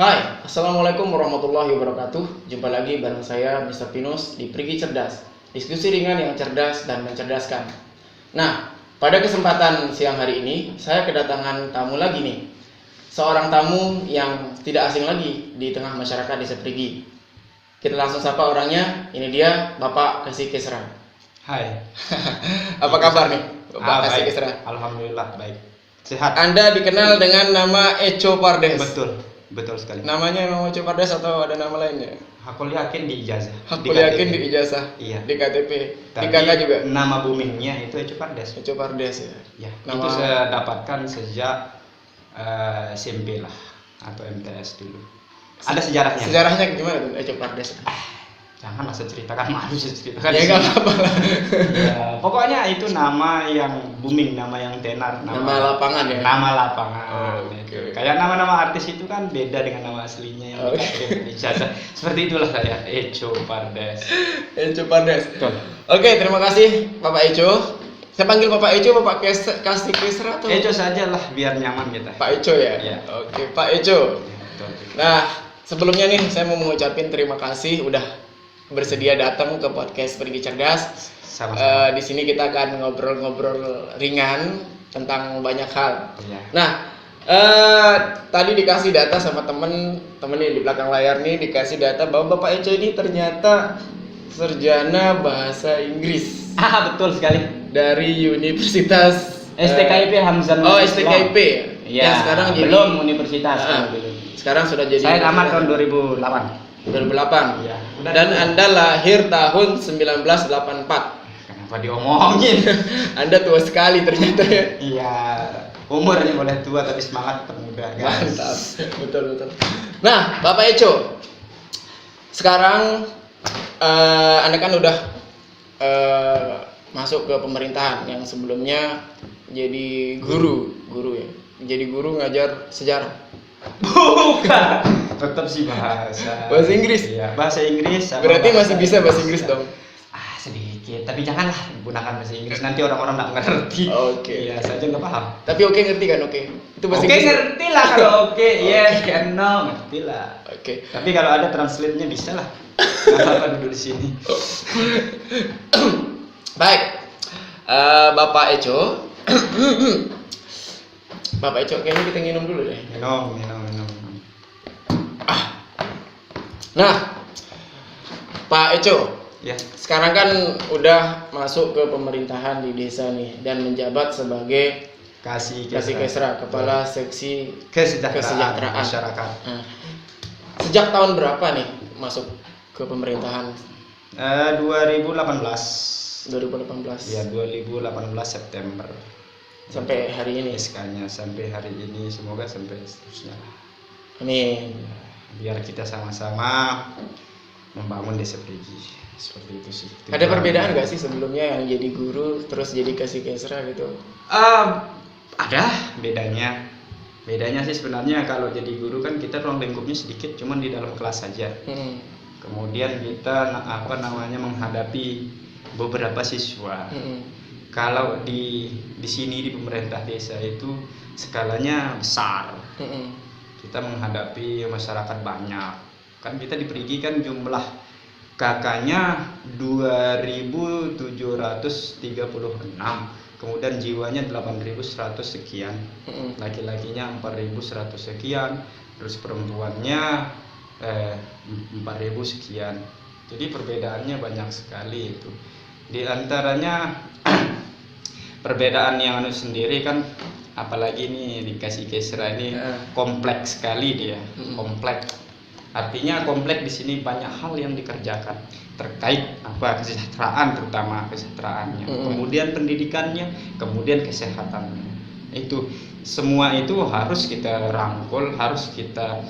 Hai, Assalamualaikum warahmatullahi wabarakatuh. Jumpa lagi bareng saya Mr. Pinus di Perigi Cerdas. Diskusi ringan yang cerdas dan mencerdaskan. Nah, pada kesempatan siang hari ini saya kedatangan tamu lagi nih. Seorang tamu yang tidak asing lagi di tengah masyarakat Desa Perigi. Kita langsung sapa orangnya. Ini dia Bapak Kasih Kesra. Hai. Apa kabar nih, Bapak Kasih Baik. Kesra? Alhamdulillah baik. Sehat. Anda dikenal dengan nama Eco Pardes. Betul sekali. Namanya memang Eco Pardes atau ada nama lainnya? Aku yakin di ijazah. Aku yakin di ijazah, Iya. di KTP, di Tapi KK juga. nama boomingnya itu Eco Pardes. Eco Pardes ya. Ya, Nama- itu saya dapatkan sejak SMP lah atau MTS dulu. Ada sejarahnya. Sejarahnya gimana tuh Eco Pardes? Jangan masa ceritakan, malu saya ceritakan. Ya di nggak sini. apa-apa lah. Ya, pokoknya itu nama yang booming, nama yang tenar, Nama lapangan ya. Nama lapangan. Oh, oke. Itu. Kayak nama-nama artis itu kan beda dengan nama aslinya yang di ijazah. Seperti itulah saya, Eco Pardes. Eco Pardes. Betul. Oke, terima kasih Bapak Eco. Saya panggil Bapak Eco, Bapak Kasih Kesra atau Eco saja lah biar nyaman kita. Pak Eco ya? Iya. Oke, Pak Eco. Ya, betul. Nah, sebelumnya nih saya mau mengucapin terima kasih udah bersedia datang ke podcast Pergi Cerdas. Sama-sama. Di sini kita akan ngobrol-ngobrol ringan tentang banyak hal. Iya. Nah, tadi dikasih data sama temen nih di belakang layar nih, dikasih data bahwa Bapak Eco ini ternyata sarjana bahasa Inggris Betul sekali. dari Universitas STKIP Hamzah. Oh, STKIP. Iya. Yang sekarang jadi belum universitas. Ah, belum. sekarang sudah jadi Saya tamat tahun 2008. 2008. Iya. Dan Anda lahir tahun 1984. Kenapa diomongin? Anda tua sekali ternyata ya. Iya. Umurnya boleh tua tapi semangat tetap muda, guys. Mantap. Betul. Nah, Bapak Eco. Sekarang Anda kan udah masuk ke pemerintahan yang sebelumnya jadi guru ya. Jadi guru ngajar sejarah. Bukan. Tetap sih bahasa. Bahasa Inggris? Iya, bahasa Inggris. sama Berarti masih bisa bahasa Indonesia. Inggris dong. Sedikit, tapi janganlah gunakan bahasa Inggris. Nanti orang-orang nggak ngerti. Oke. Iya, saja nggak paham. Tapi oke ngerti kan? Oke. Itu bahasa Oke, Inggris. ngerti lah kalau oke. Yes, can no, ngerti lah. Oke. Tapi kalau ada translate-nya bisa lah. Nggak apa-apa duduk di sini. Baik. Bapak Eco. Bapak Eco, kayaknya kita nginum dulu deh. Minum. Nah, Pak Eco, Ya, sekarang kan udah masuk ke pemerintahan di desa nih dan menjabat sebagai kasih Kesra, Kepala Seksi kesejahteraan Kesejahteraan. masyarakat. Nah, sejak tahun berapa nih masuk ke pemerintahan? 2018. 2018 Ya, 2018 September. sampai hari ini. SK-nya sampai hari ini, semoga sampai seterusnya lah. Amin. Biar kita sama-sama membangun desa Perigi. Seperti itu sih. Ada perbedaan nggak sih sebelumnya yang jadi guru terus jadi Kasih Kesra gitu? Ada bedanya. Bedanya sih sebenarnya kalau jadi guru kan kita ruang lingkupnya sedikit, cuman di dalam kelas saja. Kemudian kita menghadapi beberapa siswa. Kalau di sini di pemerintah desa itu skalanya besar. Kita menghadapi masyarakat banyak. Kan kita di Perigi kan jumlah kakaknya 2.736, kemudian jiwanya 8.100 sekian, laki-lakinya 4.100 sekian, terus perempuannya 4.000 sekian. Jadi perbedaannya banyak sekali itu. Di antaranya perbedaan yang sendiri kan, apalagi nih dikasih Kesra ini kompleks sekali dia. Kompleks. Artinya kompleks di sini banyak hal yang dikerjakan terkait kesejahteraan, terutama kesejahteraannya, kemudian pendidikannya, kemudian kesehatannya. Itu semua itu harus kita rangkul, harus kita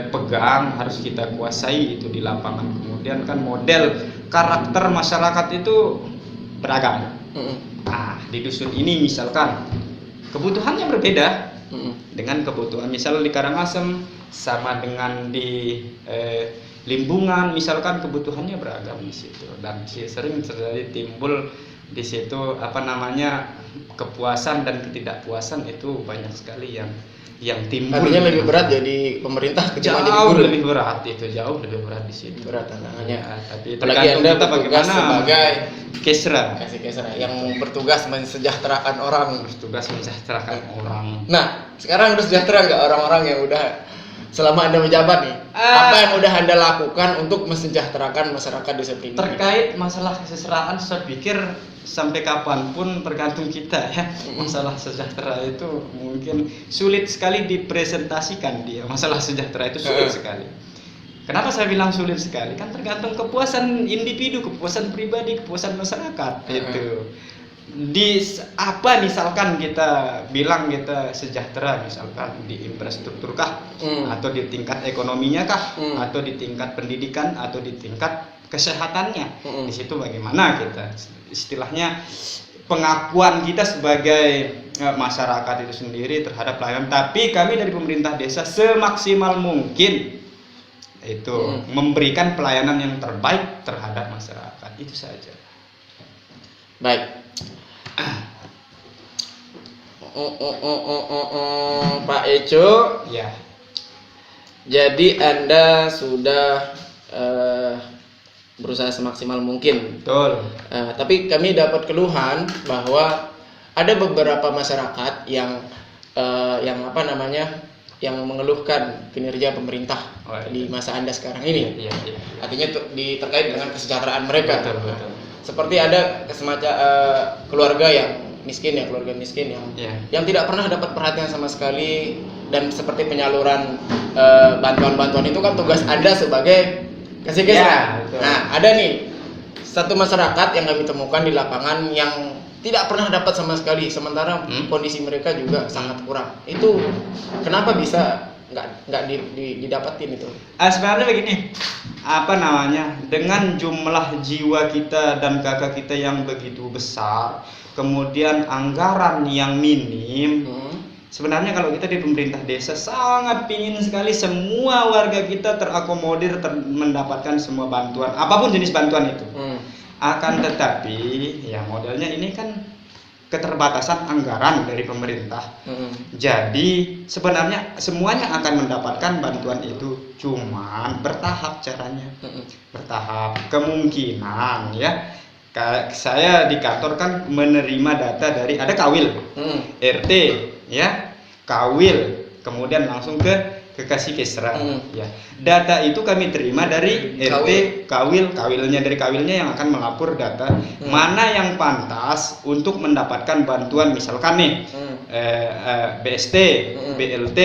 pegang, harus kita kuasai itu di lapangan. Kemudian kan model karakter masyarakat itu beragam. Di dusun ini misalkan kebutuhannya berbeda dengan kebutuhan misal di Karangasem sama dengan di Limbungan, misalkan kebutuhannya beragam di situ, dan sering terjadi timbul di situ kepuasan dan ketidakpuasan itu banyak sekali yang yang timbul. Artinya lebih berat jadi pemerintah ketimbang jadi Jauh guru. lebih berat itu, jauh lebih berat di situ. Berat tantangannya. Ya, tapi Apalagi tergantung Anda kita bertugas bagaimana sebagai kesra kasih kesra yang bertugas mensejahterakan orang. bertugas mensejahterakan orang. Nah, sekarang udah sejahtera nggak orang-orang yang udah selama Anda menjabat nih? Apa yang udah Anda lakukan untuk mensejahterakan masyarakat desa Pringgi? Terkait masalah kesejahteraan, saya pikir sampai kapanpun tergantung kita ya. Masalah sejahtera itu mungkin sulit sekali dipresentasikan dia. Masalah sejahtera itu sulit sekali. Kenapa saya bilang sulit sekali? Kan tergantung kepuasan individu, kepuasan pribadi, kepuasan masyarakat itu. Di apa misalkan kita bilang kita sejahtera, misalkan di infrastruktur kah, atau di tingkat ekonominya kah, atau di tingkat pendidikan, atau di tingkat kesehatannya. Di situ bagaimana kita istilahnya pengakuan kita sebagai masyarakat itu sendiri terhadap pelayanan. Tapi kami dari pemerintah desa semaksimal mungkin itu memberikan pelayanan yang terbaik terhadap masyarakat, itu saja. Baik. Pak Eco, Ya, jadi Anda sudah berusaha semaksimal mungkin. betul. Tapi kami dapat keluhan bahwa ada beberapa masyarakat yang apa namanya, yang mengeluhkan kinerja pemerintah di masa Anda sekarang ini. Iya. Artinya terkait dengan kesejahteraan mereka. Betul. Seperti ada semacam keluarga miskin yang tidak pernah dapat perhatian sama sekali, dan seperti penyaluran bantuan-bantuan itu kan tugas Anda sebagai kasih kesra. Ya, betul. Nah, ada nih satu masyarakat yang kami temukan di lapangan yang tidak pernah dapat sama sekali, sementara kondisi mereka juga sangat kurang. Itu kenapa bisa nggak didapatin itu? Sebenarnya begini, apa namanya, dengan jumlah jiwa kita dan kakak kita yang begitu besar, kemudian anggaran yang minim, sebenarnya kalau kita di pemerintah desa sangat pingin sekali semua warga kita terakomodir, mendapatkan semua bantuan, apapun jenis bantuan itu. Akan tetapi ya modelnya ini kan keterbatasan anggaran dari pemerintah. Jadi sebenarnya semuanya akan mendapatkan bantuan itu, cuman bertahap caranya. Bertahap. Kemungkinan ya, saya di kantor kan menerima data dari, ada kawil, RT ya, kawil, kemudian langsung ke kasih kesra. Ya, data itu kami terima dari RT, kawilnya, dari kawilnya yang akan melapor data mana yang pantas untuk mendapatkan bantuan, misalkan nih BST, BLT,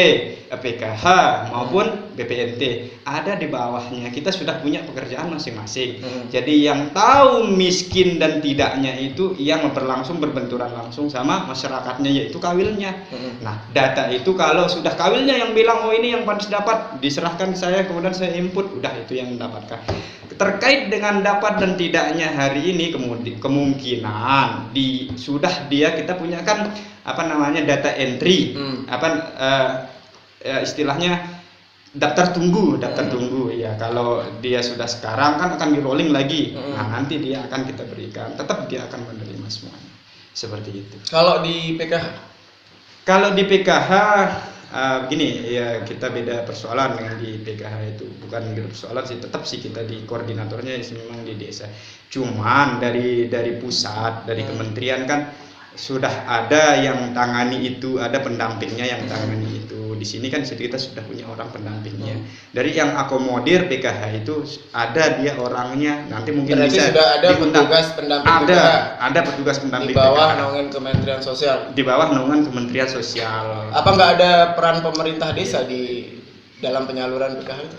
PKH maupun BPNT, ada di bawahnya. Kita sudah punya pekerjaan masing-masing. Jadi yang tahu miskin dan tidaknya itu yang berlangsung berbenturan langsung sama masyarakatnya, yaitu kawilnya. Nah, data itu kalau sudah kawilnya yang bilang oh ini yang pantas dapat, diserahkan ke saya, kemudian saya input, udah itu yang mendapatkan. Terkait dengan dapat dan tidaknya hari ini, kemungkinan kita punya kan apa namanya, data entry, istilahnya daftar tunggu ya. Kalau dia sudah sekarang kan akan di rolling lagi. Nah, nanti dia akan kita berikan, tetap dia akan menerima semuanya, seperti itu. Kalau di PKH begini ya, kita beda persoalan dengan di PKH itu. Bukan beda persoalan sih, tetap sih kita di koordinatornya memang di desa. Cuman dari pusat, dari kementerian kan sudah ada yang tangani itu, ada pendampingnya yang tangani itu. Di sini kan kita sudah punya orang pendampingnya. Dari yang akomodir PKH itu ada dia orangnya. Nanti mungkin berarti bisa sudah ada diundang. petugas pendamping PKH. Ada petugas pendamping Di bawah PKH. naungan Kementerian Sosial. Di bawah naungan Kementerian Sosial. Apa nggak ada peran pemerintah desa di dalam penyaluran PKH itu?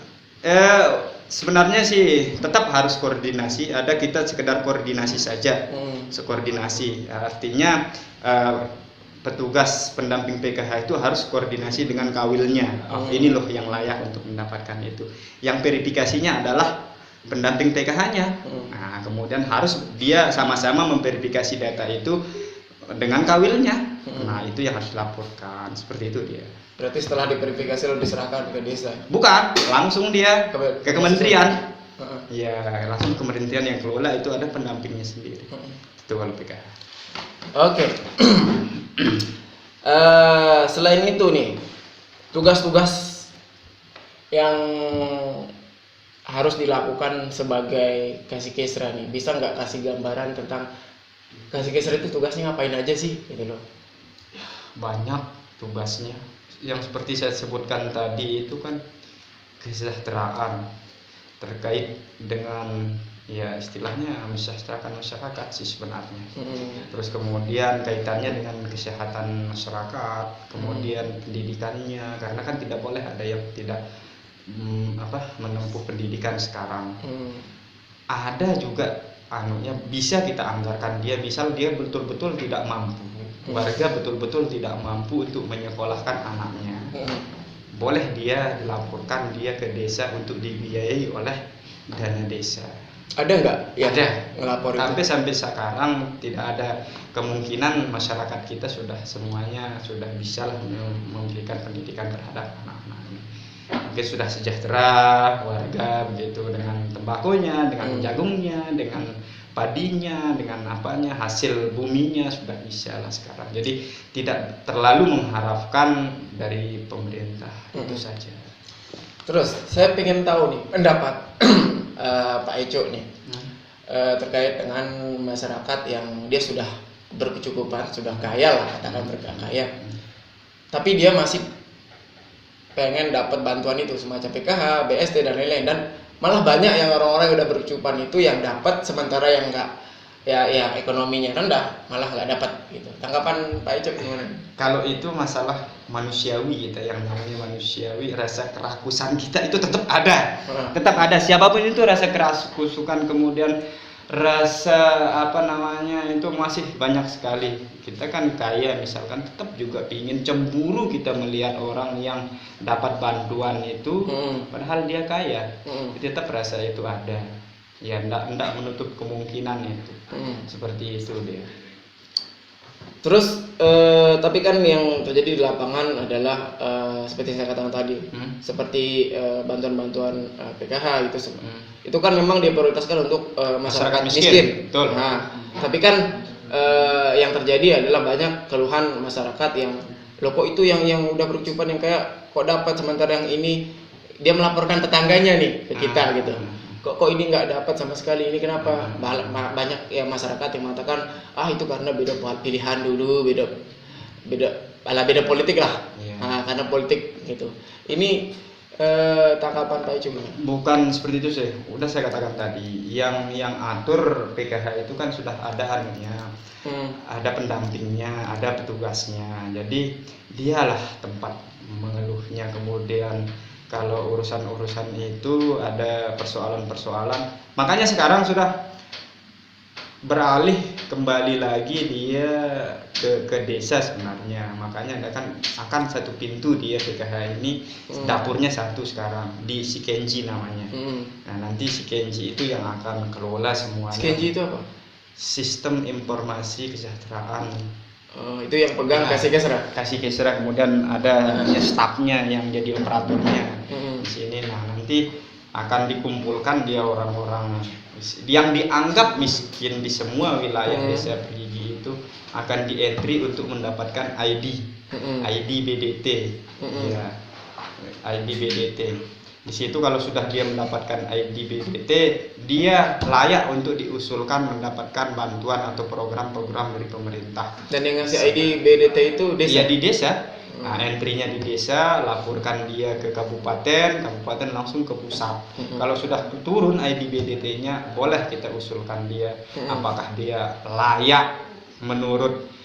Sebenarnya sih tetap harus koordinasi. Ada, kita sekedar koordinasi saja, sekoordinasi. Artinya petugas pendamping PKH itu harus koordinasi dengan kawilnya. Ini loh yang layak untuk mendapatkan itu. Yang verifikasinya adalah pendamping PKH-nya. Nah, kemudian harus dia sama-sama memverifikasi data itu dengan kawilnya. Nah, itu yang harus dilaporkan. Seperti itu dia. Berarti setelah diverifikasi lalu diserahkan ke desa? Bukan, langsung dia ke kementerian. Ya, langsung kementerian yang kelola, itu ada pendampingnya sendiri. Itu kalau PKH. Oke. Selain itu nih, tugas-tugas yang harus dilakukan sebagai kasih kesra nih, bisa nggak kasih gambaran tentang kasih kesra itu tugasnya ngapain aja sih gitu loh? Banyak tugasnya yang seperti saya sebutkan tadi itu kan kesejahteraan terkait dengan ya istilahnya mensejahterakan masyarakat sih sebenarnya. Terus kemudian kaitannya dengan kesehatan masyarakat, kemudian pendidikannya, karena kan tidak boleh ada yang tidak menempuh pendidikan sekarang. Ada juga anunya bisa kita anggarkan dia, misal dia betul-betul tidak mampu, warga betul-betul tidak mampu untuk menyekolahkan anaknya, boleh dia dilaporkan dia ke desa untuk dibiayai oleh dana desa. Ada nggak? Ya, ada. Ngelapor Sampai sampai sekarang tidak ada kemungkinan masyarakat kita semuanya sudah bisa memberikan pendidikan terhadap anak-anaknya. Mungkin sudah sejahtera warga begitu dengan tembakonya, dengan jagungnya, dengan padinya, dengan apanya, hasil buminya sudah bisa lah sekarang. Jadi tidak terlalu mengharapkan dari pemerintah, itu saja. Terus saya ingin tahu nih pendapat Pak Eco nih terkait dengan masyarakat yang dia sudah berkecukupan, sudah kaya lah, katakan kaya, tapi dia masih pengen dapat bantuan itu semacam PKH, BST dan lain-lain, dan malah banyak yang orang-orang yang udah berkecukupan itu yang dapat, sementara yang enggak ya ekonominya rendah malah nggak dapat gitu. Tanggapan Pak Icuk gimana? Kalau itu masalah manusiawi kita, yang namanya manusiawi, rasa kerakusan kita itu tetap ada. Tetap ada, siapapun itu rasa kerakusan, kemudian rasa itu masih banyak sekali. Kita kan kaya misalkan, tetap juga ingin cemburu kita melihat orang yang dapat bantuan itu padahal dia kaya. Tetap rasa itu ada. Ya enggak menutup kemungkinan itu. Seperti itu dia. Terus tapi kan yang terjadi di lapangan adalah seperti saya katakan tadi, seperti bantuan-bantuan PKH itu itu kan memang diprioritaskan untuk masyarakat miskin. Betul. Nah, tapi kan yang terjadi adalah banyak keluhan masyarakat yang loh kok itu yang udah berkecukupan yang kayak kok dapat, sementara yang ini dia melaporkan tetangganya nih ke kita gitu. Kok ini nggak dapat sama sekali, ini kenapa? Banyak ya masyarakat yang mengatakan itu karena beda pilihan dulu, beda politik lah. Nah, karena politik gitu. Ini tanggapan Pak Icuk. Bukan seperti itu sih. Udah saya katakan tadi, yang atur PKH itu kan sudah ada anunya, ada pendampingnya, ada petugasnya. Jadi dialah tempat mengeluhnya. Kemudian kalau urusan-urusan itu ada persoalan-persoalan, makanya sekarang sudah beralih kembali lagi dia ke desa sebenarnya. Makanya akan satu pintu dia PKH ini, dapurnya satu sekarang di Sikenji namanya. Nah, nanti Sikenji itu yang akan kelola semuanya. Sikenji itu apa? Sistem Informasi Kesejahteraan. Itu yang pegang kasih kesra, kemudian ada stafnya yang jadi operatornya di sini. Nah, nanti akan dikumpulkan dia orang-orang yang dianggap miskin di semua wilayah desa Perigi itu, akan di-entry untuk mendapatkan ID BDT. Ya, ID BDT. Di situ kalau sudah dia mendapatkan ID BDT, dia layak untuk diusulkan mendapatkan bantuan atau program-program dari pemerintah. Dan yang ngasih ID BDT itu desa? Iya, di desa. Nah, entry-nya di desa, laporkan dia ke kabupaten langsung ke pusat. Kalau sudah turun ID BDT-nya, boleh kita usulkan dia apakah dia layak menurut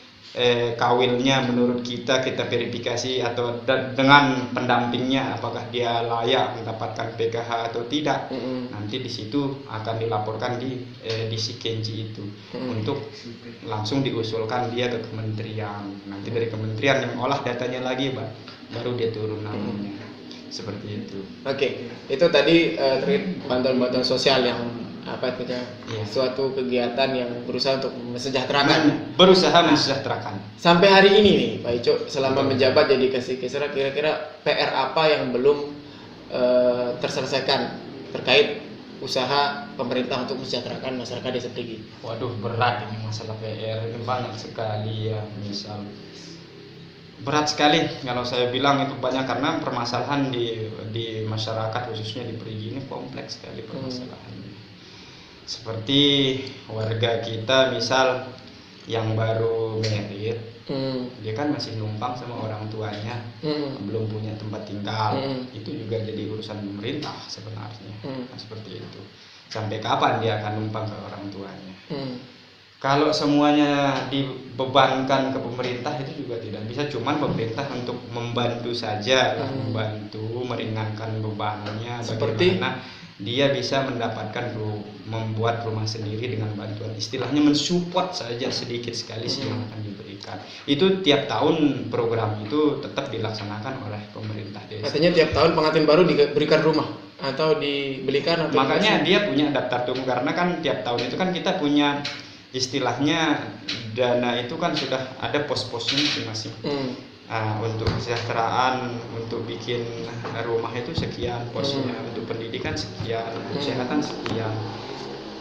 kawilnya, menurut kita verifikasi atau dengan pendampingnya apakah dia layak mendapatkan PKH atau tidak. Nanti di situ akan dilaporkan di Sikenji itu untuk langsung diusulkan dia ke kementerian. Nanti dari kementerian yang olah datanya lagi, baru dia turun namanya. Seperti itu. Oke, itu tadi terkait bantuan-bantuan sosial yang suatu kegiatan yang berusaha untuk mensejahterakan. Mensejahterakan. Sampai hari ini nih Pak Icuk, selama menjabat jadi kasih kesra, kira-kira PR apa yang belum terselesaikan terkait usaha pemerintah untuk mensejahterakan masyarakat desa Perigi? Waduh, berat ini masalah PR, ini banyak sekali ya. Misal berat sekali kalau saya bilang itu banyak, karena permasalahan di masyarakat khususnya di Perigi ini kompleks sekali permasalahannya. Seperti warga kita misal yang baru merit, dia kan masih numpang sama orang tuanya, belum punya tempat tinggal, itu juga jadi urusan pemerintah sebenarnya. Nah, seperti itu. Sampai kapan dia akan numpang ke orang tuanya? Kalau semuanya dibebankan ke pemerintah itu juga tidak bisa, cuman pemerintah untuk membantu saja, membantu meringankan bebannya. Seperti bagaimana dia bisa mendapatkan membuat rumah sendiri dengan bantuan, istilahnya mensupport saja sedikit sekali sih yang akan diberikan. Itu tiap tahun program itu tetap dilaksanakan oleh pemerintah desa. Artinya tiap tahun pengantin baru diberikan rumah atau dibelikan atau makanya dia punya daftar tunggu, karena kan tiap tahun itu kan kita punya istilahnya dana itu kan sudah ada pos-posnya masing-masing. Untuk kesejahteraan, untuk bikin rumah itu sekian posnya, untuk pendidikan sekian, untuk kesehatan sekian.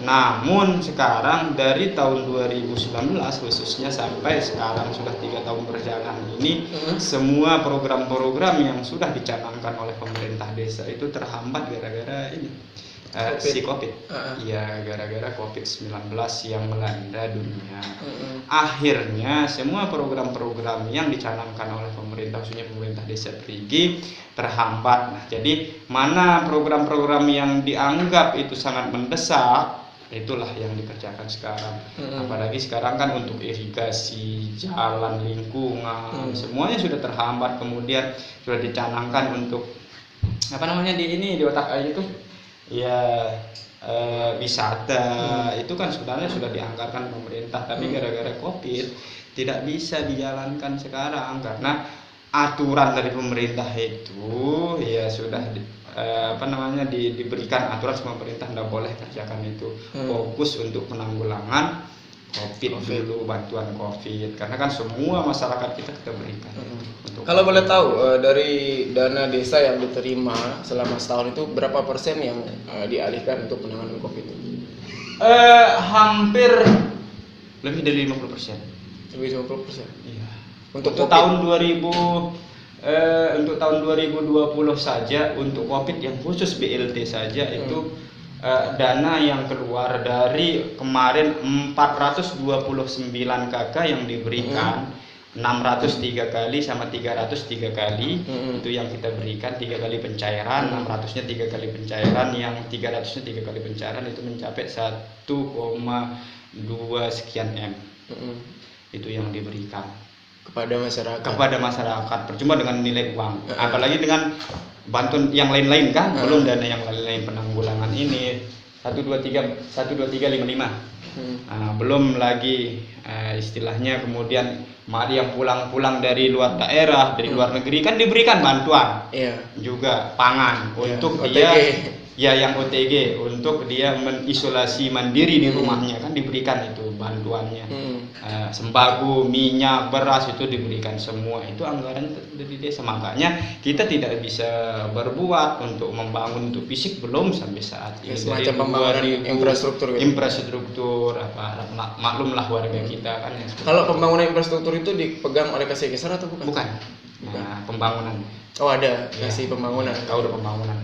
Namun sekarang dari tahun 2019 khususnya sampai sekarang sudah 3 tahun berjalan ini, semua program-program yang sudah dicanangkan oleh pemerintah desa itu terhambat gara-gara ini. Si COVID, ya gara-gara COVID-19 yang melanda dunia. Akhirnya semua program-program yang dicanangkan oleh pemerintah, khususnya pemerintah desa Perigi, terhambat. Nah, jadi mana program-program yang dianggap itu sangat mendesak, itulah yang dikerjakan sekarang. Apalagi sekarang kan untuk irigasi, jalan, lingkungan, semuanya sudah terhambat. Kemudian sudah dicanangkan untuk apa namanya di otak itu ya wisata, itu kan sebenarnya sudah dianggarkan pemerintah, tapi gara-gara COVID tidak bisa dijalankan sekarang karena aturan dari pemerintah itu ya sudah diberikan aturan sama pemerintah, tidak boleh kerjakan itu. Fokus untuk penanggulangan COVID dulu, bantuan COVID, karena kan semua masyarakat kita berikan. Kalau boleh tahu dari dana desa yang diterima selama setahun itu berapa persen yang dialihkan untuk penanganan COVID? Hampir lebih dari 50%. Lebih 50%. Iya. Untuk tahun 2020 saja untuk COVID yang khusus BLT saja itu dana yang keluar dari kemarin 429 KK yang diberikan, 603 kali sama 303 kali itu yang kita berikan 3 kali pencairan, 600-nya 3 kali pencairan, yang 300-nya 3 kali pencairan itu mencapai 1,2 sekian M. Itu yang diberikan kepada masyarakat percuma dengan nilai uang, apalagi dengan bantuan yang lain-lain kan, belum dana yang lain-lain penanggulangan ini 12355. Belum lagi istilahnya kemudian yang pulang dari luar daerah, dari luar negeri kan diberikan bantuan juga pangan untuk OTG. Dia ya yang OTG untuk dia mengisolasi mandiri di rumahnya kan diberikan itu bantuannya. Sembako, minyak, beras itu diberikan semua, itu anggaran dari desa. Makanya kita tidak bisa berbuat untuk membangun untuk fisik belum sampai saat ini. Semacam pembangunan infrastruktur maklumlah warga kita kan. Kalau pembangunan infrastruktur itu dipegang oleh Kasih-Kesar atau bukan? Bukan. Pembangunan. Oh ada kasih pembangunan. Tahu udah pembangunan.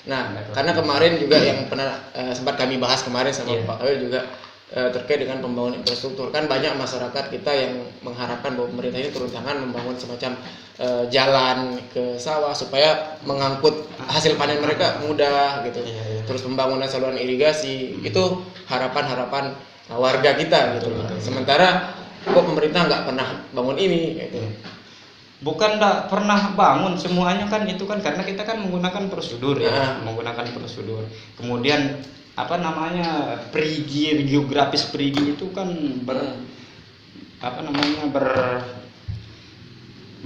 Nah, karena kemarin juga yang pernah sempat kami bahas kemarin sama Pak Kawil juga terkait dengan pembangunan infrastruktur. Kan banyak masyarakat kita yang mengharapkan bahwa pemerintah ini turun tangan membangun semacam jalan ke sawah supaya mengangkut hasil panen mereka mudah gitu. Terus pembangunan saluran irigasi, itu harapan-harapan warga kita gitu. Sementara kok pemerintah nggak pernah bangun ini gitu. Bukan tidak pernah bangun semuanya kan, itu kan karena kita kan menggunakan prosedur menggunakan prosedur. Kemudian Perigi, geografis Perigi itu kan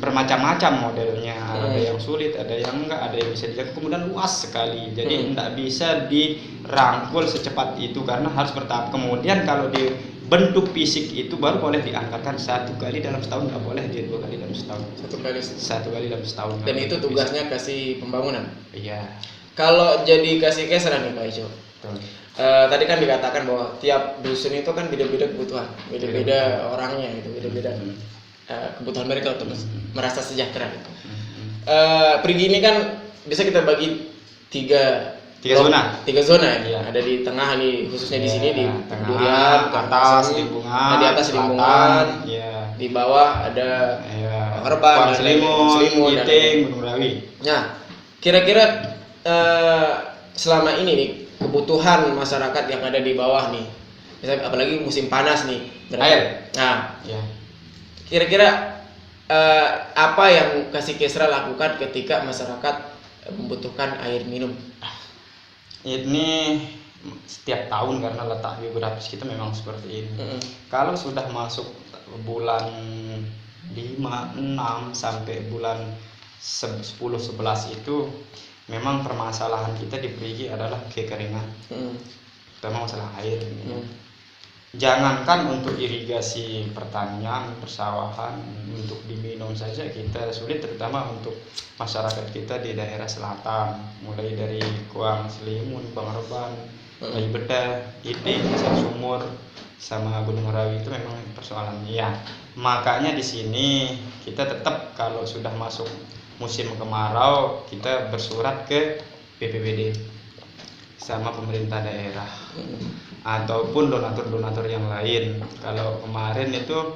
bermacam-macam modelnya, ada yang sulit, ada yang enggak, ada yang bisa dijaga, kemudian luas sekali, jadi tidak bisa dirangkul secepat itu karena harus bertahap. Kemudian kalau di bentuk fisik itu baru boleh diangkatkan 1 kali dalam setahun, nggak boleh dia 2 kali dalam setahun. 1 kali dalam setahun. Dan itu tugasnya kasih pembangunan. Iya. Kalau jadi Kasih-Kesar nih Pak Ijo. Tadi kan dikatakan bahwa tiap dusun itu kan beda-beda kebutuhan, beda-beda orangnya gitu, beda-beda. kebutuhan mereka untuk merasa sejahtera gitu. Perigi ini kan bisa kita bagi tiga zona ya. Iya. Ada di tengah nih, khususnya di Iya, sini di tengah, Durian, atas sini. Lingkungan, Nah, di atas selatan, Lingkungan, iya. di bawah ada Iya. Herban, Kuang Selimun, dan Giting, Gunung Rawi. Nah, kira-kira selama ini nih kebutuhan masyarakat yang ada di bawah nih, misalnya apalagi musim panas nih, Air. Nah, Ya. kira-kira apa yang Kasih Kesra lakukan ketika masyarakat membutuhkan air minum? Ini setiap tahun karena letak geografis kita memang seperti ini. Kalau sudah masuk bulan 5, 6 sampai bulan 10, 11 itu memang permasalahan kita di Perigi adalah kekeringan. Terutama masalah air. Jangankan untuk irigasi pertanian, persawahan, untuk diminum saja kita sulit, terutama untuk masyarakat kita di daerah selatan, mulai dari Kuang Selimun, Bang Herban, Bayi Beda, Giting, Sumur, sama Gunung Rawi itu memang persoalannya. Ya, makanya di sini kita tetap kalau sudah masuk musim kemarau kita bersurat ke BPBD sama pemerintah daerah ataupun donatur-donatur yang lain. Kalau kemarin itu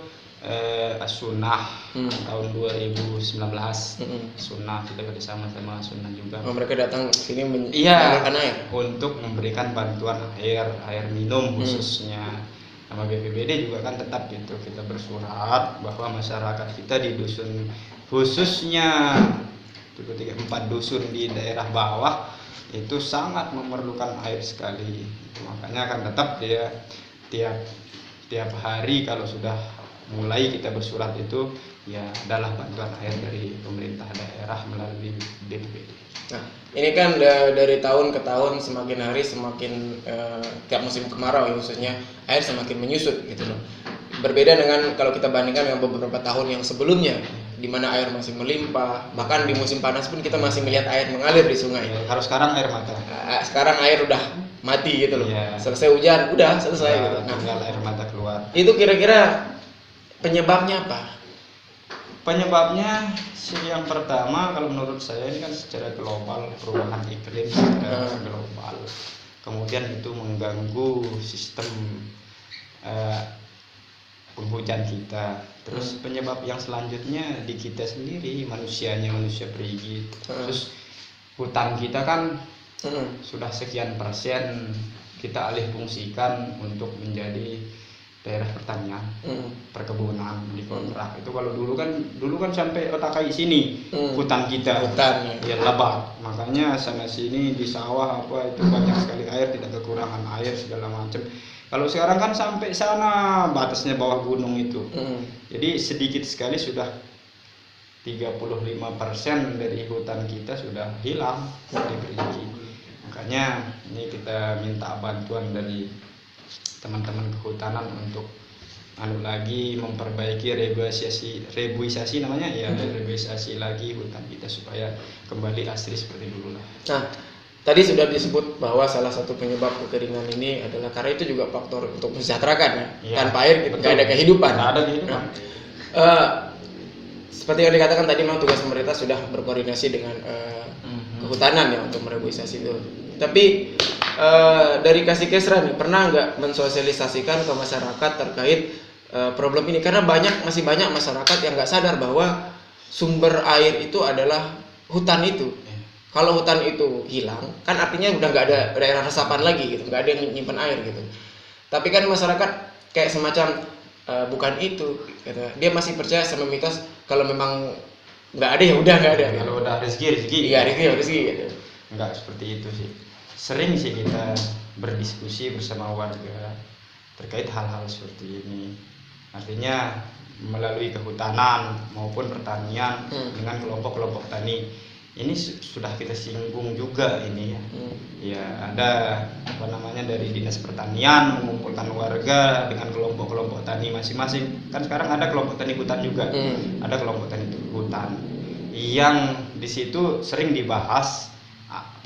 Sunnah tahun 2019 Sunnah, kita kerjasama sama Sunnah juga. Mereka datang ke sini Iya, air untuk memberikan bantuan air minum khususnya. Sama BPBD juga kan tetap gitu, kita bersurat bahwa masyarakat kita di dusun khususnya 4 dusun di daerah bawah itu sangat memerlukan air sekali. Makanya kan tetap dia tiap hari kalau sudah mulai kita bersurat itu ya adalah bantuan air dari pemerintah daerah melalui BPBD. Nah, ini kan dari tahun ke tahun semakin hari semakin tiap musim kemarau ya khususnya air semakin menyusut gitu loh. Berbeda dengan kalau kita bandingkan dengan beberapa tahun yang sebelumnya di mana air masih melimpah, bahkan di musim panas pun kita masih melihat air mengalir di sungai. Ya, kalau sekarang air mata. Sekarang air udah mati gitu loh. Ya. Selesai hujan udah selesai Ya, gitu. Nah, tinggal air mata keluar. itu kira-kira penyebabnya apa? Penyebabnya yang pertama kalau menurut saya ini kan secara global, perubahan iklim secara global. Kemudian itu mengganggu sistem penghujan kita. Terus penyebab yang selanjutnya di kita sendiri, manusia Perigi. Terus hutan kita kan sudah sekian persen kita alih fungsikan untuk menjadi daerah pertanian, perkebunan di kontrak. Itu kalau dulu kan sampai otakai sini hutan kita, ya lebat. Makanya sana sini di sawah apa itu banyak sekali air, tidak kekurangan air segala macam. Kalau sekarang kan sampai sana batasnya bawah gunung itu. Jadi sedikit sekali sudah 35% dari hutan kita sudah hilang di Perigi. Makanya ini kita minta bantuan dari teman-teman kehutanan untuk memperbaiki rebuisasi namanya ya, rebuisasi lagi hutan kita supaya kembali asri seperti dulu lah. Nah, tadi sudah disebut bahwa salah satu penyebab kekeringan ini adalah karena itu juga faktor untuk mensejahterakan ya. Tanpa air kita nggak ada kehidupan. Nah, seperti yang dikatakan tadi memang tugas pemerintah sudah berkoordinasi dengan kehutanan ya untuk merebuisasi itu. Tapi dari Kasih Kesra nih pernah nggak mensosialisasikan ke masyarakat terkait problem ini, karena masih banyak masyarakat yang nggak sadar bahwa sumber air itu adalah hutan itu. Kalau hutan itu hilang kan artinya udah nggak ada daerah resapan lagi gitu, nggak ada yang nyimpan air gitu. Tapi kan masyarakat kayak semacam bukan itu gitu. Dia masih percaya sama mitos kalau memang nggak ada ya udah nggak ada gitu. Kalau udah rezeki iya rezeki gitu. Nggak seperti itu sih. Sering sih kita berdiskusi bersama warga terkait hal-hal seperti ini. Artinya melalui kehutanan maupun pertanian dengan kelompok-kelompok tani. Ini sudah kita singgung juga ini ya. Ya ada dari Dinas Pertanian mengumpulkan warga dengan kelompok-kelompok tani masing-masing. Kan sekarang ada kelompok tani hutan juga. Ada kelompok tani hutan yang di situ sering dibahas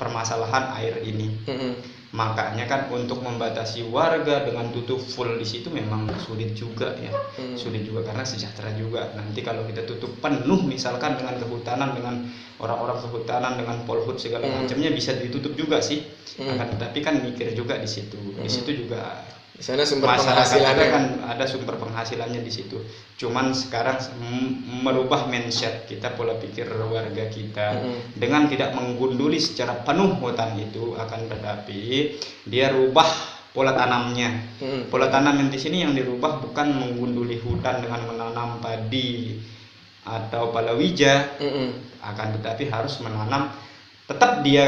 permasalahan air ini. Makanya kan untuk membatasi warga dengan tutup full di situ memang sulit juga ya. Sulit juga karena sejahtera juga. Nanti kalau kita tutup penuh misalkan dengan kehutanan, dengan orang-orang kehutanan, dengan polhut segala macamnya bisa ditutup juga sih. Akan tetapi kan mikir juga di situ. Di situ juga Di sana sumber masyarakat penghasilannya kan ada sumber penghasilannya di situ. Cuman sekarang merubah mindset kita, pola pikir warga kita dengan tidak menggunduli secara penuh hutan itu, akan tetapi dia rubah pola tanamnya. Pola tanam yang di sini yang dirubah bukan menggunduli hutan dengan menanam padi atau palawija, akan tetapi harus menanam, tetap dia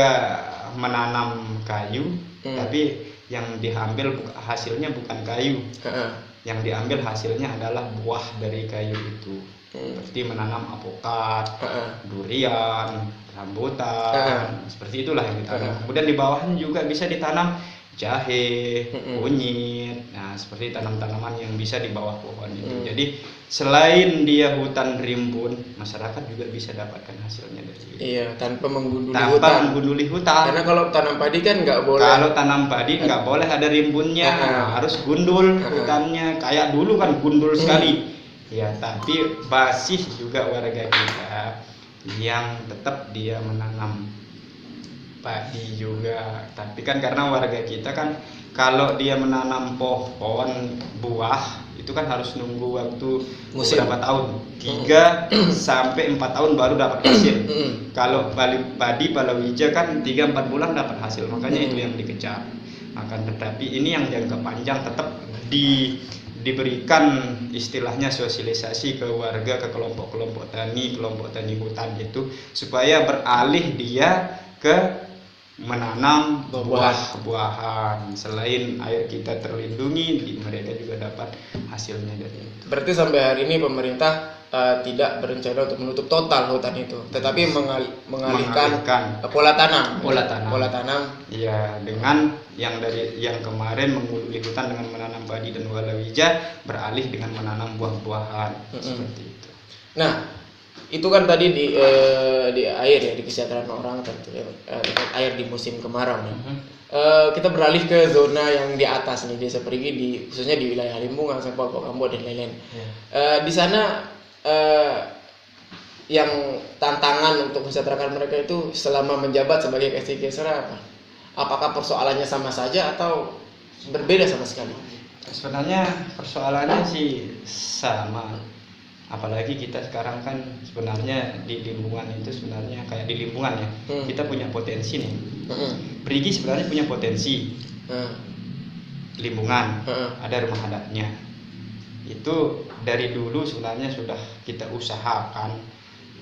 menanam kayu, tapi yang diambil hasilnya bukan kayu. Yang diambil hasilnya adalah buah dari kayu itu. Seperti menanam apokat, durian, rambutan, seperti itulah yang ditanam. Kemudian di bawahnya juga bisa ditanam jahe, kunyit. Nah, seperti tanam-tanaman yang bisa di bawah pohon itu. Jadi selain dia hutan rimbun, masyarakat juga bisa dapatkan hasilnya dari itu. Iya, tanpa menggunduli hutan. Karena kalau tanam padi kan nggak boleh. Kalau tanam padi nggak boleh ada rimbunnya, harus gundul hutannya. Kayak dulu kan gundul sekali. Ya, tapi masih juga warga kita yang tetap dia menanam padi juga. Tapi kan karena warga kita kan kalau dia menanam pohon buah itu kan harus nunggu waktu beberapa tahun, 3 sampai 4 tahun baru dapat hasil. Kalau padi palawija kan 3-4 bulan dapat hasil, makanya itu yang dikejar. Akan tetapi ini yang jangka panjang tetap diberikan istilahnya sosialisasi ke warga, ke kelompok tani hutan itu, supaya beralih dia ke menanam buah-buahan. Selain air kita terlindungi, mereka juga dapat hasilnya dari itu. Berarti sampai hari ini pemerintah tidak berencana untuk menutup total hutan itu, tetapi mengalihkan pola tanam. Ya, dengan yang kemarin menggunduli hutan dengan menanam padi dan walawija, beralih dengan menanam buah-buahan seperti itu. Nah, itu kan tadi di air ya, di kesejahteraan orang air di musim kemarau nih. Kita beralih ke zona yang di atas nih, Desa Perigi, khususnya di wilayah Limbungan, Sempol, Pokambo dan lain-lain. Di sana yang tantangan untuk mensejahterakan mereka itu selama menjabat sebagai KSI Kesra apa? Apakah persoalannya sama saja atau berbeda sama sekali? Sebenarnya persoalannya sih sama. Apalagi kita sekarang kan sebenarnya di Limbungan itu sebenarnya kayak di Limbungan ya, kita punya potensi nih. Perigi sebenarnya punya potensi. Limbungan ada rumah adatnya. Itu dari dulu sebenarnya sudah kita usahakan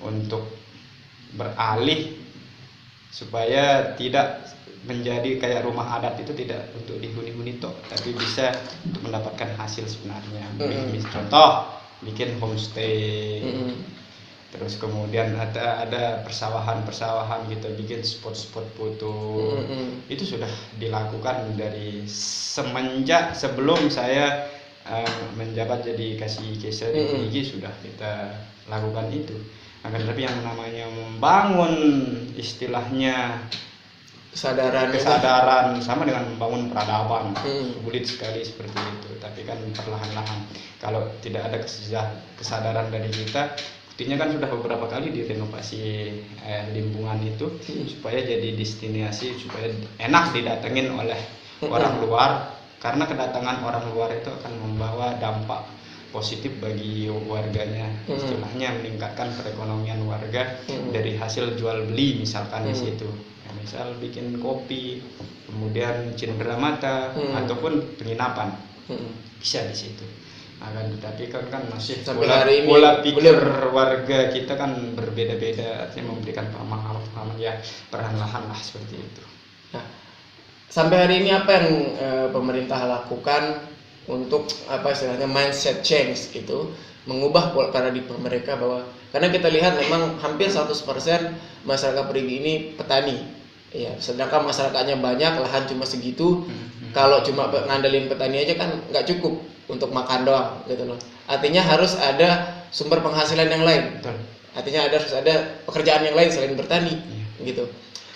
untuk beralih supaya tidak menjadi kayak rumah adat itu, tidak untuk dihuni-huni toh, tapi bisa untuk mendapatkan hasil sebenarnya. Contoh bikin homestay, terus kemudian ada persawahan gitu, bikin spot-spot foto. Itu sudah dilakukan dari semenjak sebelum saya menjabat jadi Kasih Kesra di Perigi, sudah kita lakukan itu. Akan tetapi yang namanya membangun istilahnya kesadaran sama dengan membangun peradaban, sulit sekali seperti itu. Tapi kan perlahan-lahan, kalau tidak ada kesadaran dari kita, buktinya kan sudah beberapa kali direnovasi Limbungan itu supaya jadi destinasi, supaya enak didatengin oleh orang luar, karena kedatangan orang luar itu akan membawa dampak positif bagi warganya, istilahnya meningkatkan perekonomian warga dari hasil jual beli misalkan di situ. Misal bikin kopi, kemudian cindera mata, ataupun penginapan, bisa di situ. Akan tetapi kan masih pola pikir warga kita kan berbeda-beda, artinya memberikan pemahaman ya perlahan-lahan lah seperti itu. Nah, sampai hari ini apa yang pemerintah lakukan untuk istilahnya mindset change gitu, mengubah paradigma mereka, bahwa karena kita lihat memang hampir 100% masyarakat Perigi ini petani. Ya, sedangkan masyarakatnya banyak, lahan cuma segitu. Kalau cuma ngandelin petani aja kan nggak cukup untuk makan doang gitu loh. Artinya harus ada sumber penghasilan yang lain. Artinya harus ada pekerjaan yang lain selain bertani gitu.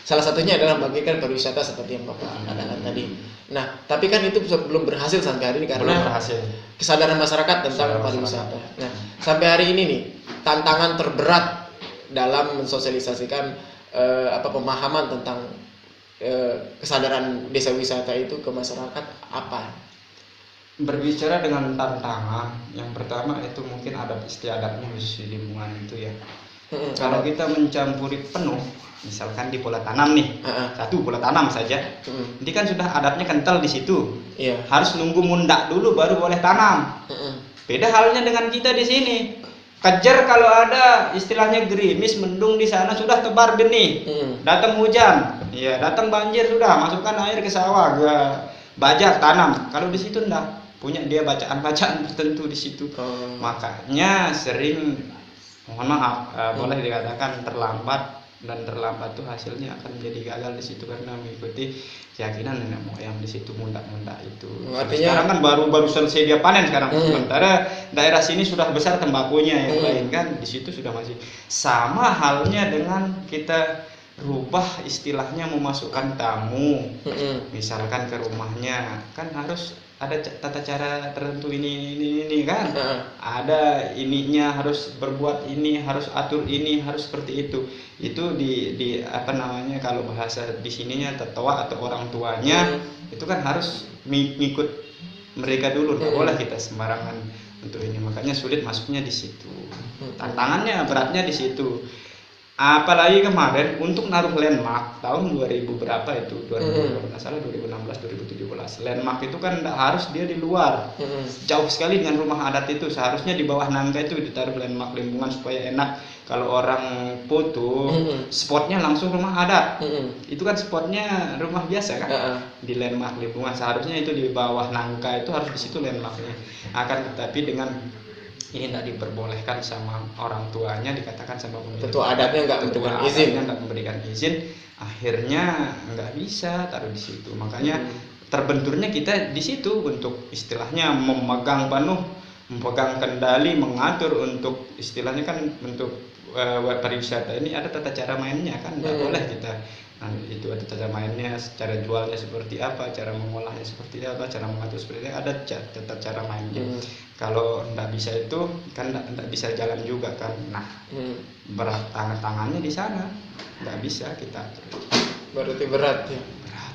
Salah satunya adalah membagikan pariwisata seperti yang Bapak katakan tadi. Nah, tapi kan itu belum berhasil sampai hari ini Belum karena berhasil. kesadaran masyarakat tentang Kesadaran pariwisata. masyarakat. Nah, sampai hari ini nih tantangan terberat dalam mensosialisasikan pemahaman tentang kesadaran desa wisata itu ke masyarakat apa? Berbicara dengan tantangan, yang pertama itu mungkin adat istiadatnya khusus di lingkungan itu ya. Kalau kita mencampuri penuh, misalkan di pola tanam nih, satu pola tanam saja, ini kan sudah adatnya kental di situ. Iya. Harus nunggu mundak dulu baru boleh tanam. Beda halnya dengan kita di sini. Kejar kalau ada istilahnya gerimis, mendung di sana sudah tebar benih. Datang hujan, ya datang banjir sudah masukkan air ke sawah, ke bajak tanam. Kalau di situ enggak, punya dia bacaan-bacaan tertentu di situ. Makanya sering mohon maaf boleh dikatakan terlambat, dan terlambat tuh hasilnya akan menjadi gagal di situ karena mengikuti keyakinan nenek moyang di situ mundak-mundak itu. Artinya Sekarang kan baru selesai dia panen sekarang. Sementara daerah sini sudah besar tembakunya, yang lain kan di situ sudah masih. Sama halnya dengan kita rubah istilahnya memasukkan tamu, misalkan ke rumahnya kan harus ada tata cara tertentu ini kan. Ada ininya, harus berbuat ini, harus atur ini, harus seperti itu. Itu di apa namanya, kalau bahasa di sininya tetua atau orang tuanya itu kan harus ngikut mereka dulu. Nggak boleh kita sembarangan untuk ini. Makanya sulit masuknya di situ. Tantangannya beratnya di situ. Apalagi kemarin untuk naruh landmark tahun 2000 berapa itu, 2016 2017. Landmark itu kan harus dia di luar, jauh sekali dengan rumah adat itu. Seharusnya di bawah nangka itu ditaruh landmark lingkungan supaya enak kalau orang foto. Spotnya langsung rumah adat. Itu kan spotnya rumah biasa kan. Di landmark lingkungan seharusnya itu di bawah nangka itu harus di situ landmarknya. Akan tetapi dengan ini tidak diperbolehkan sama orang tuanya, dikatakan sama tetua adatnya nggak memberikan izin, akhirnya nggak bisa taruh di situ. Makanya terbenturnya kita di situ untuk istilahnya memegang penuh, memegang kendali, mengatur untuk istilahnya kan untuk pariwisata ini ada tata cara mainnya kan, nggak boleh kita. Nah, itu ada tata mainnya, cara jualnya seperti apa, cara mengolahnya seperti apa, cara mengatur seperti apa, ada tata cara mainnya. Kalau nggak bisa itu kan nggak bisa jalan juga kan. Nah, berat tangannya di sana, nggak bisa kita. Berarti berat ya. Berat.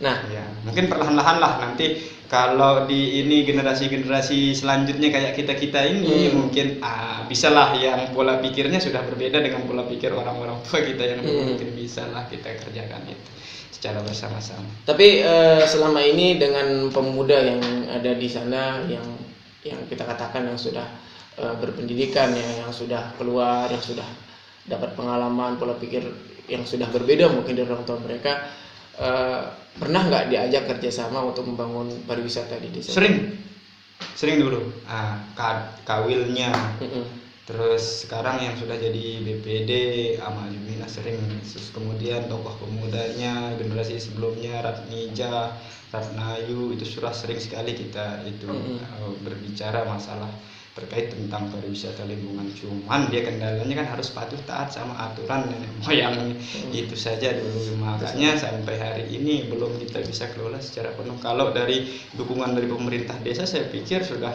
Nah, ya mungkin perlahan-lahan lah nanti kalau di ini generasi-generasi selanjutnya kayak kita ini mungkin bisalah yang pola pikirnya sudah berbeda dengan pola pikir orang-orang tua kita yang mungkin bisalah kita kerjakan itu secara bersama-sama. Tapi selama ini dengan pemuda yang ada di sana yang kita katakan yang sudah berpendidikan ya, yang sudah keluar, yang sudah dapat pengalaman pola pikir yang sudah berbeda mungkin dari orang tua mereka, pernah nggak diajak kerjasama untuk membangun pariwisata di desa? Sering dulu. Kawilnya. Terus sekarang yang sudah jadi BPD sama Jumina sering. Terus kemudian tokoh pemudanya generasi sebelumnya Ratnija, Ratnayu itu sudah sering sekali kita itu berbicara masalah terkait tentang pariwisata lingkungan. Cuman dia kendalanya kan harus patuh taat sama aturan nenek moyang itu saja dulu. Makanya sampai hari ini belum kita bisa kelola secara penuh. Kalau dari dukungan dari pemerintah desa saya pikir sudah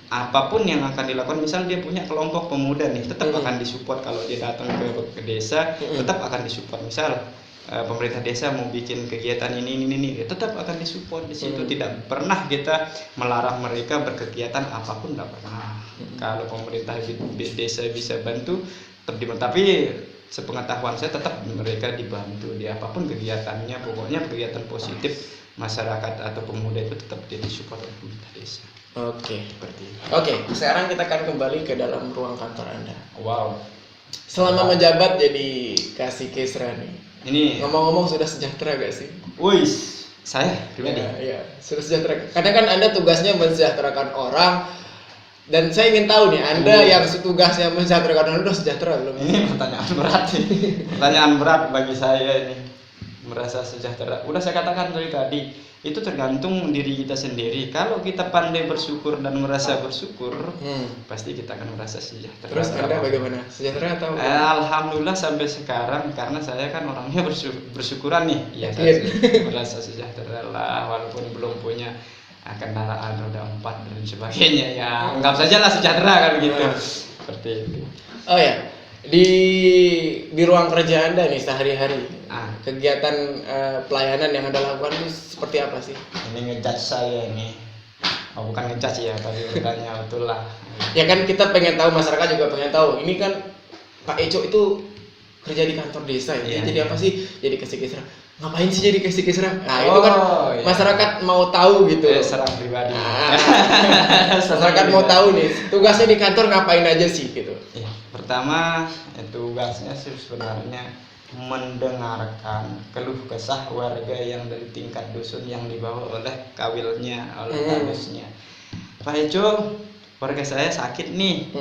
apapun yang akan dilakukan, misal dia punya kelompok pemuda nih, tetap akan disupport. Kalau dia datang ke desa tetap akan disupport. Misal pemerintah desa mau bikin kegiatan ini tetap akan disupport di situ. Tidak pernah kita melarang mereka berkegiatan apapun, tidak pernah. Kalau pemerintah desa bisa bantu tapi sepengetahuan saya tetap mereka dibantu di apapun kegiatannya. Pokoknya kegiatan positif masyarakat atau pemuda itu tetap disupport oleh pemerintah desa. Oke, sekarang kita akan kembali ke dalam ruang kantor Anda. Wow. Selama menjabat jadi Kasih Kesra nih, ini ngomong-ngomong sudah sejahtera gak sih? Wis, saya pribadi. Ya, sudah sejahtera. Karena kan Anda tugasnya mensejahterakan orang, dan saya ingin tahu nih, Anda yang tugasnya mensejahterakan orang sudah sejahtera belum? Ini pertanyaan berat bagi saya ini. merasa sejahtera. Udah saya katakan dari tadi, itu tergantung diri kita sendiri. Kalau kita pandai bersyukur dan merasa bersyukur, pasti kita akan merasa sejahtera. Terus Anda bagaimana? Sejahtera atau? Alhamdulillah sampai sekarang, karena saya kan orangnya bersyukuran nih. Ya, saya merasa sejahtera lah, walaupun belum punya kendaraan roda 4 dan sebagainya. Ya, anggap saja lah sejahtera kan gitu. Seperti itu. Oh ya, di ruang kerja Anda nih sehari-hari, kegiatan pelayanan yang Anda lakukan itu seperti apa sih? Ini ngejudge saya ini. Oh, bukan ngejudge ya, tapi bertanya betul lah. Ya kan kita pengen tahu, masyarakat juga pengen tahu. Ini kan Pak Eco itu kerja di kantor desa ya. Jadi apa sih? Jadi kasih kisra. Ngapain sih jadi kasih kisra? Nah, itu kan masyarakat mau tahu gitu. Serang pribadi. Masyarakat mau tahu nih, tugasnya di kantor ngapain aja sih gitu. Ya, pertama tugasnya sih sebenarnya mendengarkan keluh kesah warga yang dari tingkat dusun yang dibawa oleh kawilnya, oleh kadusnya. Pak Eco, warga saya sakit nih,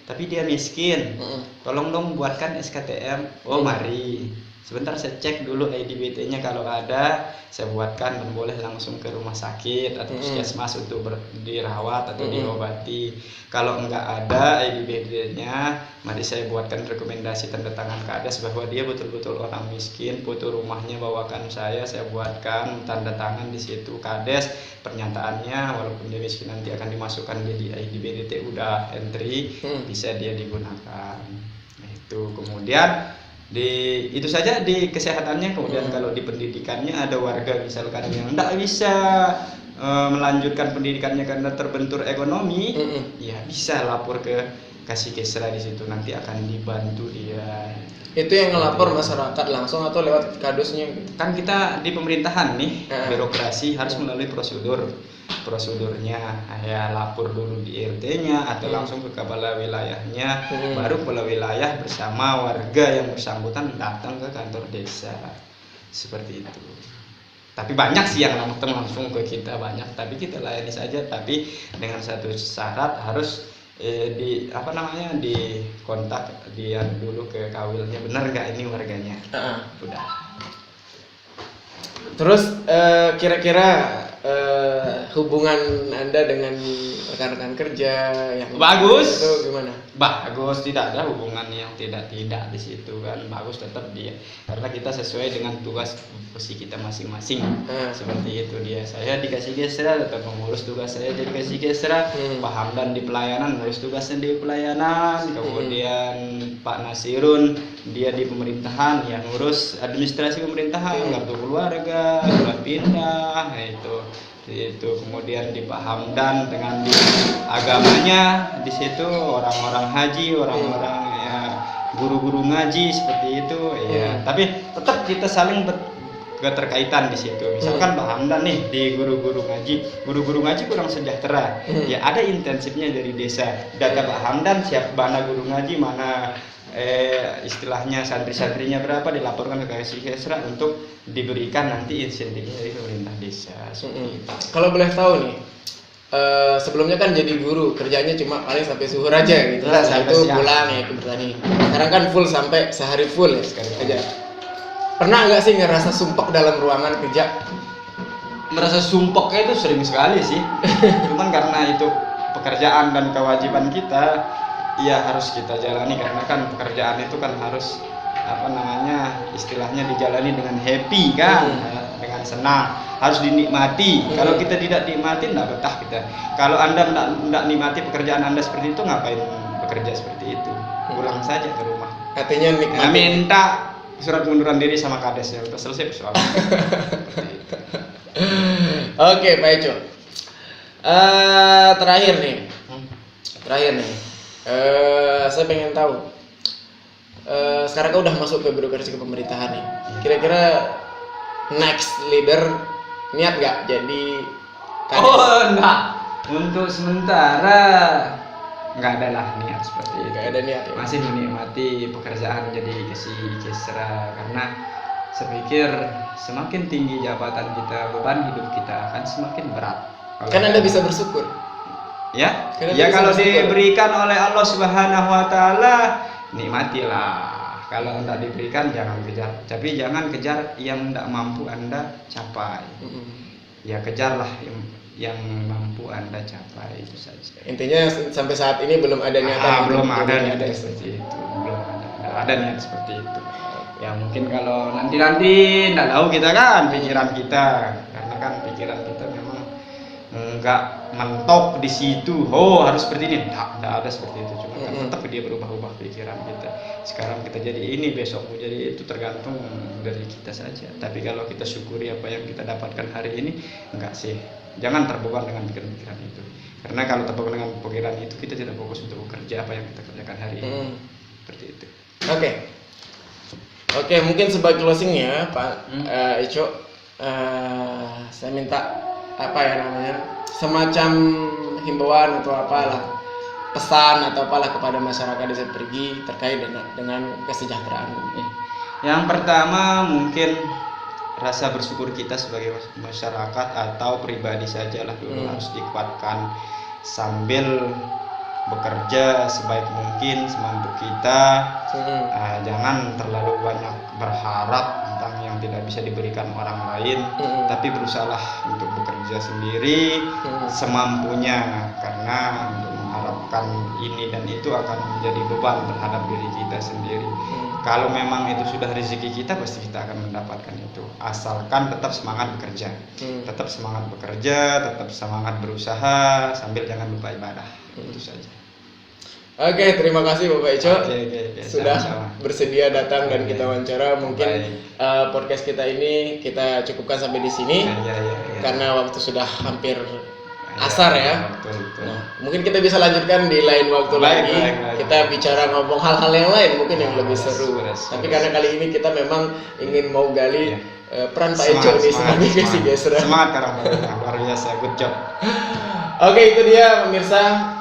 tapi dia miskin. Tolong dong buatkan SKTM. Oh mari. Sebentar saya cek dulu IDBT-nya, kalau ada saya buatkan dan boleh langsung ke rumah sakit atau puskesmas untuk dirawat atau diobati. Kalau enggak ada IDBT-nya, mari saya buatkan rekomendasi tanda tangan Kades bahwa dia betul-betul orang miskin, foto rumahnya bawakan saya buatkan tanda tangan di situ Kades, pernyataannya walaupun dia miskin nanti akan dimasukkan di IDBT, udah entry, bisa dia digunakan. Nah, itu kemudian itu saja di kesehatannya. Kemudian kalau di pendidikannya ada warga misalkan yang tidak bisa melanjutkan pendidikannya karena terbentur ekonomi, ya bisa lapor ke kasih kesra di situ, nanti akan dibantu dia. Itu yang ngelapor masyarakat langsung atau lewat kadusnya? Kan kita di pemerintahan nih, birokrasi harus melalui prosedurnya, ya lapor dulu di RT-nya atau langsung ke kepala wilayahnya, baru kepala wilayah bersama warga yang bersangkutan datang ke kantor desa, seperti itu. Tapi banyak sih yang datang langsung ke kita, banyak, tapi kita layani saja, tapi dengan satu syarat harus di kontak dia dulu ke kawilnya, benar nggak ini warganya. Udah. Terus kira-kira hubungan Anda dengan rekan-rekan kerja yang bagus itu gimana? Bagus, tidak ada hubungan yang tidak di situ kan, bagus tetap dia, karena kita sesuai dengan tugas posisi kita masing-masing. Seperti itu dia. Saya dikasih gesra tetap mengurus tugas saya jadi kasih gesra. Pak Hamdan di pelayanan ngurus tugasnya di pelayanan. Kemudian Pak Nasirun dia di pemerintahan yang ngurus administrasi pemerintahan, kartu keluarga, surat pindah, itu kemudian di Pak Hamdan dengan di agamanya di situ orang-orang haji, orang-orang ya guru-guru ngaji seperti itu ya. Tapi tetap kita saling keterkaitan di situ. Misalkan Pak Hamdan nih di guru-guru ngaji kurang sejahtera, ya ada intensifnya dari desa. Data Pak Hamdan siap mana guru ngaji, mana istilahnya santri-santrinya berapa, dilaporkan ke kasih kesra untuk diberikan nanti insentifnya dari pemerintah desa. Kalau boleh tahu nih, sebelumnya kan jadi guru kerjanya cuma paling sampai zuhur aja gitu, setelah itu pulang ya ke bertani. Sekarang kan full sampai sehari full ya sekali kerja. Pernah nggak sih ngerasa sumpek dalam ruangan kerja? Merasa sumpeknya itu sering sekali sih. Cuman karena itu pekerjaan dan kewajiban kita, ya harus kita jalani, karena kan pekerjaan itu kan harus istilahnya dijalani dengan happy kan, dengan senang, harus dinikmati. Kalau kita tidak nikmati, tidak betah kita. Kalau Anda tidak nikmati pekerjaan Anda seperti itu, ngapain bekerja seperti itu? Pulang saja ke rumah. Artinya nikmati. Minta surat pengunduran diri sama Kades, ya udah selesai persoalan. Oke, Pak Eco. Terakhir nih. Saya pengen tahu. Sekarang kan udah masuk ke birokrasi kepemerintahan nih. Kira-kira next leader niat nggak jadi Kades? Oh enggak. Untuk sementara nggak ada lah niat seperti itu. Nggak ada niat ya? Masih menikmati pekerjaan jadi kasih kesra, karena saya pikir semakin tinggi jabatan kita, beban hidup kita akan semakin berat. Kan Anda bisa bersyukur. Ya kalau diberikan oleh Allah Subhanahu wa taala, nikmatilah. Kalau tidak diberikan jangan kejar, tapi jangan kejar yang tidak mampu Anda capai. Ya kejarlah yang mampu Anda capai, itu saja. Intinya sampai saat ini belum ada niatan Belum ada niat niat seperti itu, belum ada niat seperti itu. Ya mungkin kalau nanti tidak tahu kita kan pikiran kita, karena kan pikiran kita memang enggak mentok di situ. Oh harus seperti ini, tidak ada seperti itu. Cuma kan tetap dia berubah-ubah pikiran kita. Sekarang kita jadi ini, besok mau jadi itu, tergantung dari kita saja. Tapi kalau kita syukuri apa yang kita dapatkan hari ini, enggak sih. Jangan terbeban dengan pikiran-pikiran itu. Karena kalau terbeban dengan pikiran itu, kita tidak fokus untuk bekerja apa yang kita kerjakan hari ini. Seperti itu. Oke, mungkin sebagai closing ya, Pak Ico, saya minta semacam himbauan atau apalah, pesan atau apalah kepada masyarakat desa Perigi terkait dengan kesejahteraan ini. Yang pertama mungkin rasa bersyukur kita sebagai masyarakat atau pribadi sajalah dulu harus dikuatkan sambil bekerja sebaik mungkin semampu kita. Jangan terlalu banyak berharap tentang yang tidak bisa diberikan orang lain, tapi berusahalah untuk bekerja sendiri semampunya, karena untuk mengharapkan ini dan itu akan menjadi beban terhadap diri kita sendiri. Kalau memang itu sudah rezeki kita, pasti kita akan mendapatkan itu, asalkan tetap semangat bekerja. Tetap semangat bekerja, tetap semangat berusaha, sambil jangan lupa ibadah. Itu saja. Oke, terima kasih Bapak Ico sudah sama-sama bersedia datang dan kita wawancara. Mungkin podcast kita ini kita cukupkan sampai di sini karena waktu sudah hampir asar ya. Betul. Nah, mungkin kita bisa lanjutkan di lain waktu lagi. Kita bicara ngomong hal-hal yang lain mungkin yang lebih seru. Tapi karena kali ini kita memang ingin mau gali peran Pak Ico ini sebagai geser. Semangat karena luar biasa, good job. Oke, itu dia pemirsa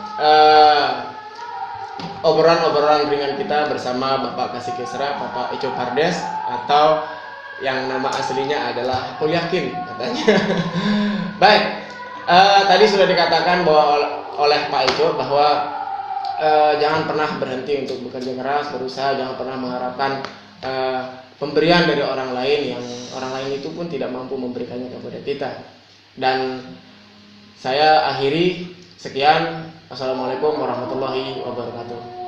obrolan ringan kita bersama Bapak Kasih Kesra, Bapak Ico Pardes, atau yang nama aslinya adalah Aku Yakin katanya. Baik, tadi sudah dikatakan bahwa oleh Pak Ico bahwa jangan pernah berhenti untuk bekerja keras, berusaha, jangan pernah mengharapkan pemberian dari orang lain yang orang lain itu pun tidak mampu memberikannya kepada kita. Dan saya akhiri sekian. Assalamualaikum warahmatullahi wabarakatuh.